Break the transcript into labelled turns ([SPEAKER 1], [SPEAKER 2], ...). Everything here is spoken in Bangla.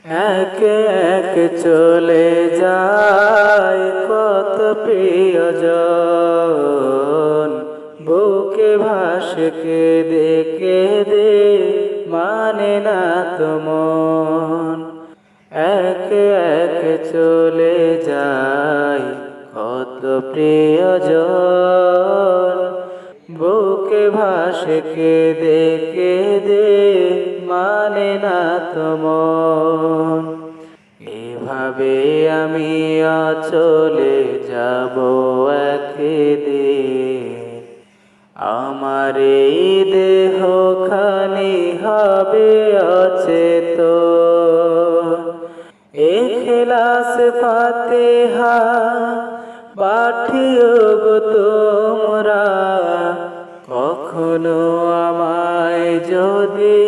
[SPEAKER 1] এক এক চলে যায় কত প্রিয়জন, বুকে ভাসে কেঁদে কেঁদে মানে না তো মন। এক এক চলে যায় কত প্রিয়জন, বুকে ভাসে কেঁদে কেঁদে মানে না তো মন। এভাবে আমি চলে যাব একদিন, আমার এই দেহ খানি হবে অচেতন। ইখলাস ফাতিহা পাঠিও গো তোমরা, কখনো আমায় যদি